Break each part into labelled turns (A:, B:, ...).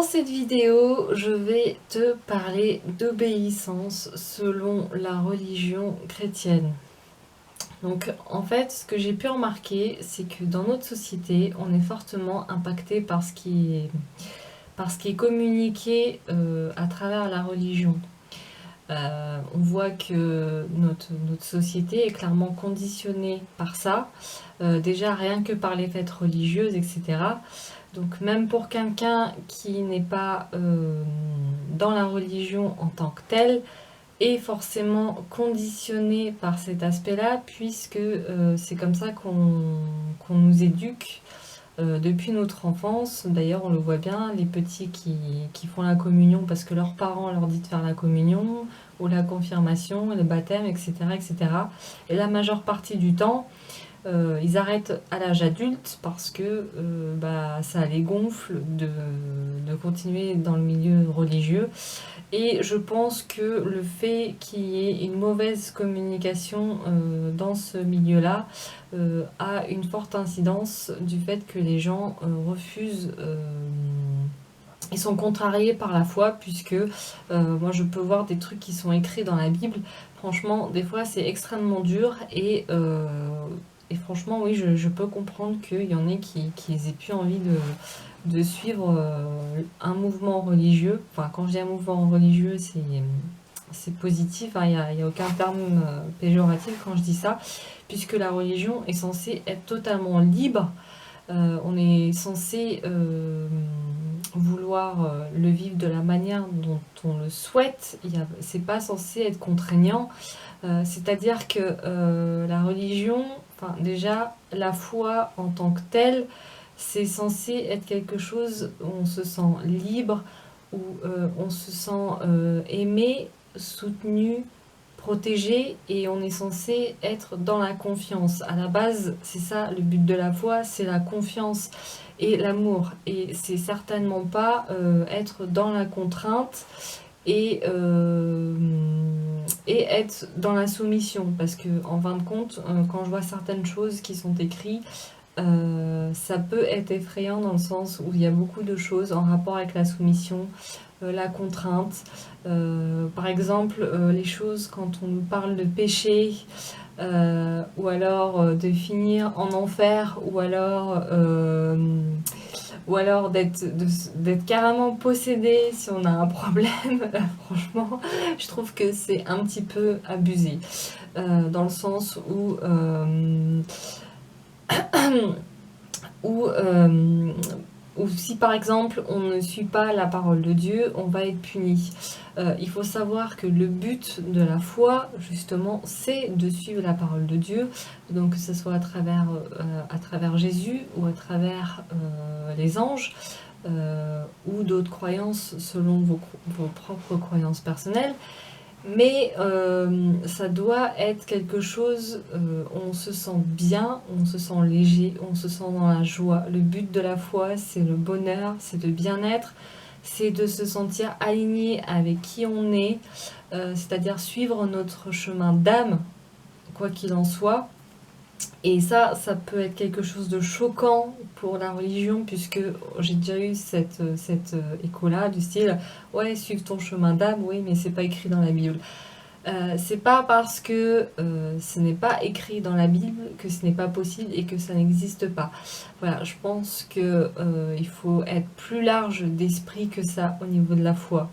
A: Dans cette vidéo, je vais te parler d'obéissance selon la religion chrétienne. Donc en fait, ce que j'ai pu remarquer, c'est que dans notre société, on est fortement impacté par ce qui est communiqué à travers la religion. On voit que notre société est clairement conditionnée par ça, déjà rien que par les fêtes religieuses, etc. Donc même pour quelqu'un qui n'est pas dans la religion en tant que tel, est forcément conditionné par cet aspect-là, puisque c'est comme ça qu'on nous éduque depuis notre enfance. D'ailleurs, on le voit bien, les petits qui font la communion parce que leurs parents leur disent de faire la communion, ou la confirmation, le baptême, etc. etc. Et la majeure partie du temps, ils arrêtent à l'âge adulte parce que ça les gonfle de continuer dans le milieu religieux. Et je pense que le fait qu'il y ait une mauvaise communication dans ce milieu-là a une forte incidence du fait que les gens refusent. Ils sont contrariés par la foi, puisque moi je peux voir des trucs qui sont écrits dans la Bible. Franchement, des fois c'est extrêmement dur et franchement, oui, je peux comprendre qu'il y en ait qui aient plus envie de suivre un mouvement religieux. Enfin, quand je dis un mouvement religieux, c'est positif, hein, il n'y a aucun terme péjoratif quand je dis ça, puisque la religion est censée être totalement libre. On est censé vouloir le vivre de la manière dont on le souhaite. C'est pas censé être contraignant. C'est-à-dire que la religion, enfin déjà la foi en tant que telle, c'est censé être quelque chose où on se sent libre, où on se sent aimé, soutenu, protégé, et on est censé être dans la confiance. À la base, c'est ça le but de la foi, c'est la confiance et l'amour. Et c'est certainement pas être dans la contrainte et, euh, et être dans la soumission. Parce que en fin de compte, quand je vois certaines choses qui sont écrites, ça peut être effrayant dans le sens où il y a beaucoup de choses en rapport avec la soumission, la contrainte. Par exemple, les choses quand on nous parle de péché, ou alors de finir en enfer, ou alors d'être carrément possédé si on a un problème. Franchement, je trouve que c'est un petit peu abusé. Dans le sens où, ou si par exemple on ne suit pas la parole de Dieu, on va être puni. Il faut savoir que le but de la foi, justement, c'est de suivre la parole de Dieu, donc que ce soit à travers Jésus ou à travers les anges, ou d'autres croyances selon vos propres croyances personnelles. Mais ça doit être quelque chose où on se sent bien, on se sent léger, on se sent dans la joie. Le but de la foi, c'est le bonheur, c'est le bien-être, c'est de se sentir aligné avec qui on est, c'est-à-dire suivre notre chemin d'âme, quoi qu'il en soit. Et ça peut être quelque chose de choquant pour la religion, puisque j'ai déjà eu cette écho-là, du style ouais, suive ton chemin d'âme, oui, mais c'est pas écrit dans la Bible. C'est pas parce que ce n'est pas écrit dans la Bible que ce n'est pas possible et que ça n'existe pas. Voilà, je pense que il faut être plus large d'esprit que ça au niveau de la foi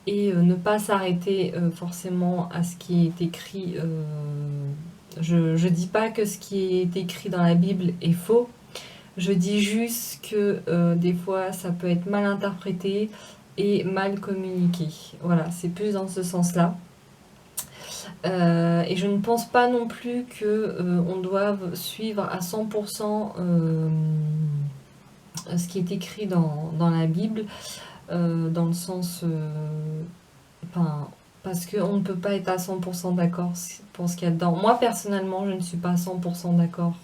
A: et ne pas s'arrêter forcément à ce qui est écrit. Je dis pas que ce qui est écrit dans la Bible est faux. Je dis juste que des fois ça peut être mal interprété et mal communiqué. Voilà, c'est plus dans ce sens-là. Et je ne pense pas non plus que on doive suivre à 100% ce qui est écrit dans la Bible, dans le sens, enfin, parce qu'on ne peut pas être à 100% d'accord pour ce qu'il y a dedans. Moi personnellement, je ne suis pas à 100% d'accord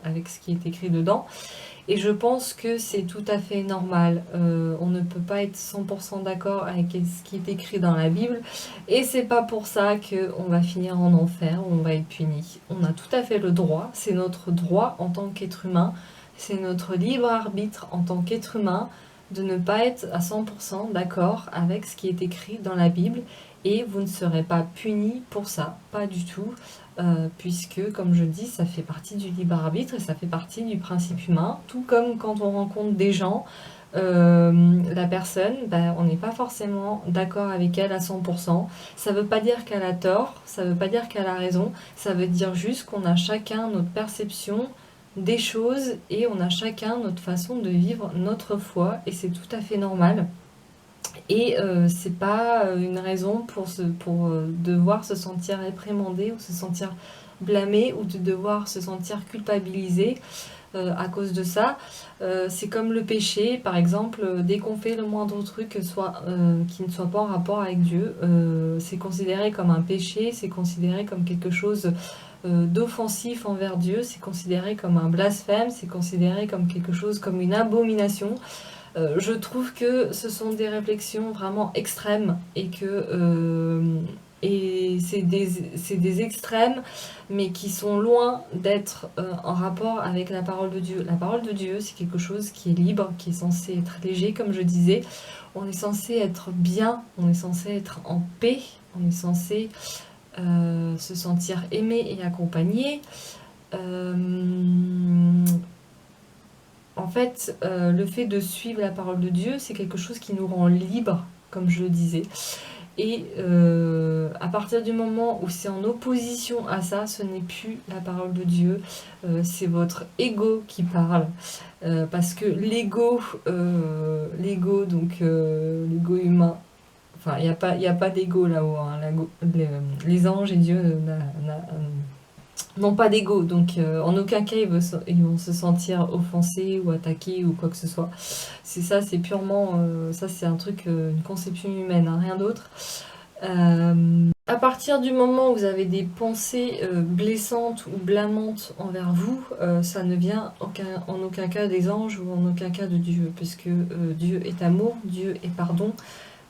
A: avec ce qui est écrit dedans. Et je pense que c'est tout à fait normal. On ne peut pas être 100% d'accord avec ce qui est écrit dans la Bible. Et c'est pas pour ça qu'on va finir en enfer, on va être puni. On a tout à fait le droit. C'est notre droit en tant qu'être humain. C'est notre libre arbitre en tant qu'être humain de ne pas être à 100% d'accord avec ce qui est écrit dans la Bible et vous ne serez pas puni pour ça, pas du tout, puisque, comme je dis, ça fait partie du libre arbitre et ça fait partie du principe humain, tout comme quand on rencontre des gens, la personne, bah, on n'est pas forcément d'accord avec elle à 100%. Ça veut pas dire qu'elle a tort, ça veut pas dire qu'elle a raison, ça veut dire juste qu'on a chacun notre perception des choses et on a chacun notre façon de vivre notre foi et c'est tout à fait normal. Et c'est pas une raison pour devoir se sentir réprimandé ou se sentir blâmé ou de devoir se sentir culpabilisé à cause de ça. C'est comme le péché, par exemple, dès qu'on fait le moindre truc qui ne soit pas en rapport avec Dieu, c'est considéré comme un péché, c'est considéré comme quelque chose d'offensif envers Dieu, c'est considéré comme un blasphème, c'est considéré comme quelque chose, comme une abomination. Je trouve que ce sont des réflexions vraiment extrêmes et c'est des extrêmes, mais qui sont loin d'être en rapport avec la parole de Dieu. La parole de Dieu, c'est quelque chose qui est libre, qui est censé être léger, comme je disais. On est censé être bien, on est censé être en paix, on est censé se sentir aimé et accompagné. Euh, En fait, le fait de suivre la parole de Dieu, c'est quelque chose qui nous rend libres, comme je le disais. Et à partir du moment où c'est en opposition à ça, ce n'est plus la parole de Dieu, c'est votre ego qui parle. Parce que donc l'ego humain, enfin, il y a pas d'ego là-haut. Hein. Les anges et Dieu n'ont pas d'ego, donc en aucun cas ils vont se sentir offensés ou attaqués ou quoi que ce soit. C'est ça, c'est purement, ça c'est un truc, une conception humaine, hein, rien d'autre. À partir du moment où vous avez des pensées blessantes ou blâmantes envers vous, ça ne vient en aucun cas des anges ou en aucun cas de Dieu, puisque Dieu est amour, Dieu est pardon.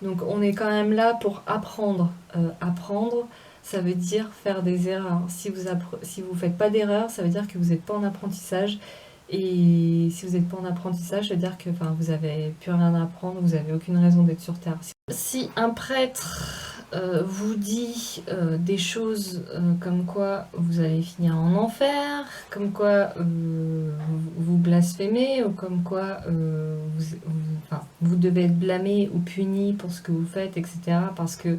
A: Donc on est quand même là pour apprendre. Apprendre, ça veut dire faire des erreurs. Si vous faites pas d'erreurs, ça veut dire que vous n'êtes pas en apprentissage. Et si vous n'êtes pas en apprentissage, ça veut dire que vous avez plus rien à apprendre, vous n'avez aucune raison d'être sur Terre. Si un prêtre vous dit des choses comme quoi vous allez finir en enfer, comme quoi vous blasphémez, ou comme quoi vous devez être blâmé ou puni pour ce que vous faites, etc., parce que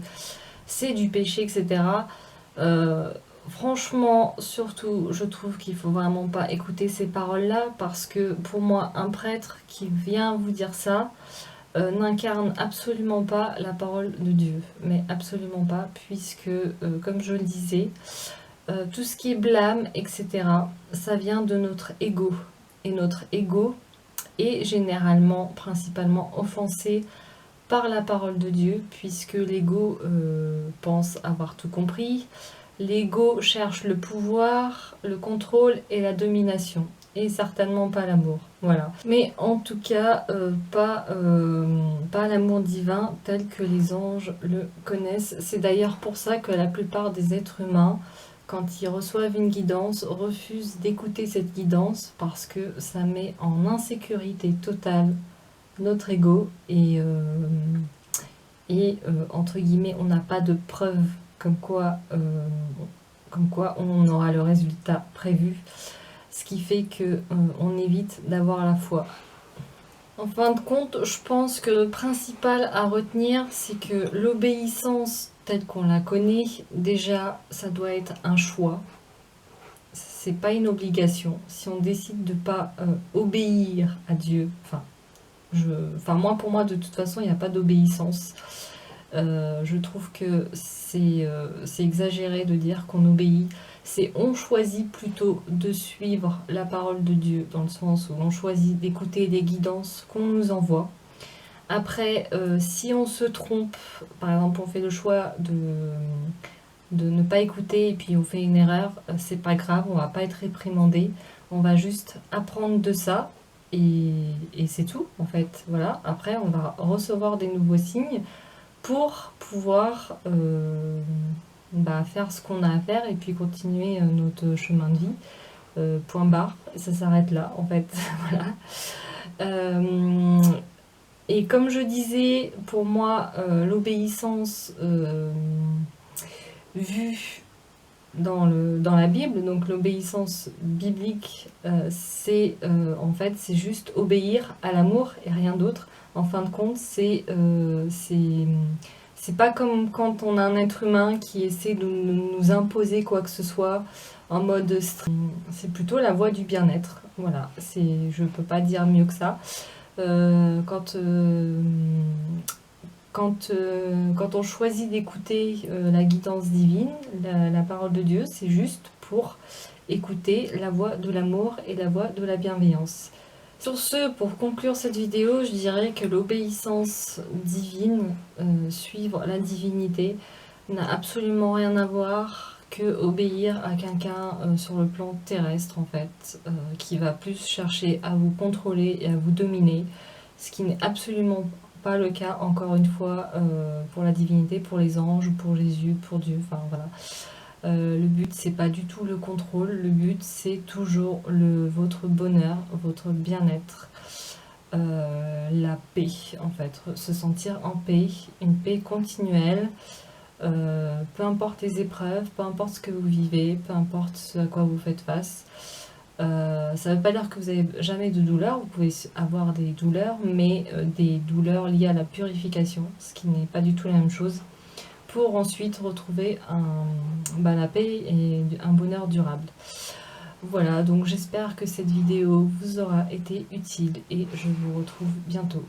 A: c'est du péché, etc., euh, franchement, surtout, je trouve qu'il faut vraiment pas écouter ces paroles-là, parce que pour moi, un prêtre qui vient vous dire ça, n'incarne absolument pas la parole de Dieu, mais absolument pas, puisque, comme je le disais, tout ce qui est blâme, etc., ça vient de notre ego. Et notre ego est généralement, principalement offensé par la parole de Dieu, puisque l'ego pense avoir tout compris. L'ego cherche le pouvoir, le contrôle et la domination, et certainement pas l'amour. Voilà. Mais en tout cas, pas l'amour divin tel que les anges le connaissent. C'est d'ailleurs pour ça que la plupart des êtres humains, quand ils reçoivent une guidance, refusent d'écouter cette guidance parce que ça met en insécurité totale notre ego entre guillemets, on n'a pas de preuves comme quoi on aura le résultat prévu, ce qui fait que on évite d'avoir la foi. En fin de compte, je pense que le principal à retenir, c'est que l'obéissance telle qu'on la connaît, déjà, ça doit être un choix. C'est pas une obligation. Si on décide de pas obéir à Dieu, moi, pour moi, de toute façon, il n'y a pas d'obéissance. Je trouve que c'est exagéré de dire qu'on obéit. On choisit plutôt de suivre la parole de Dieu, dans le sens où on choisit d'écouter les guidances qu'on nous envoie. Après, si on se trompe, par exemple, on fait le choix de ne pas écouter et puis on fait une erreur, c'est pas grave, on va pas être réprimandé. On va juste apprendre de ça et c'est tout, en fait. Voilà. Après, on va recevoir des nouveaux signes pour pouvoir faire ce qu'on a à faire et puis continuer notre chemin de vie. Point barre, ça s'arrête là en fait. Voilà. Euh, Et comme je disais, pour moi, l'obéissance vue dans la Bible, donc l'obéissance biblique, en fait, c'est juste obéir à l'amour et rien d'autre. En fin de compte, c'est pas comme quand on a un être humain qui essaie de nous imposer quoi que ce soit en mode strict. C'est plutôt la voie du bien-être. Voilà, je peux pas dire mieux que ça. Euh, quand, euh, quand on choisit d'écouter la guidance divine, la parole de Dieu, c'est juste pour écouter la voix de l'amour et la voix de la bienveillance. Sur ce, pour conclure cette vidéo, je dirais que l'obéissance divine, suivre la divinité, n'a absolument rien à voir que obéir à quelqu'un sur le plan terrestre en fait, qui va plus chercher à vous contrôler et à vous dominer, ce qui n'est absolument pas le cas encore une fois pour la divinité, pour les anges, pour Jésus, pour Dieu, enfin voilà. Le but c'est pas du tout le contrôle, le but c'est toujours votre bonheur, votre bien-être, la paix en fait, se sentir en paix, une paix continuelle. Peu importe les épreuves, peu importe ce que vous vivez, peu importe ce à quoi vous faites face. Ça ne veut pas dire que vous n'avez jamais de douleurs, vous pouvez avoir des douleurs, mais des douleurs liées à la purification, ce qui n'est pas du tout la même chose, pour ensuite retrouver la paix et un bonheur durable. Voilà, donc j'espère que cette vidéo vous aura été utile et je vous retrouve bientôt.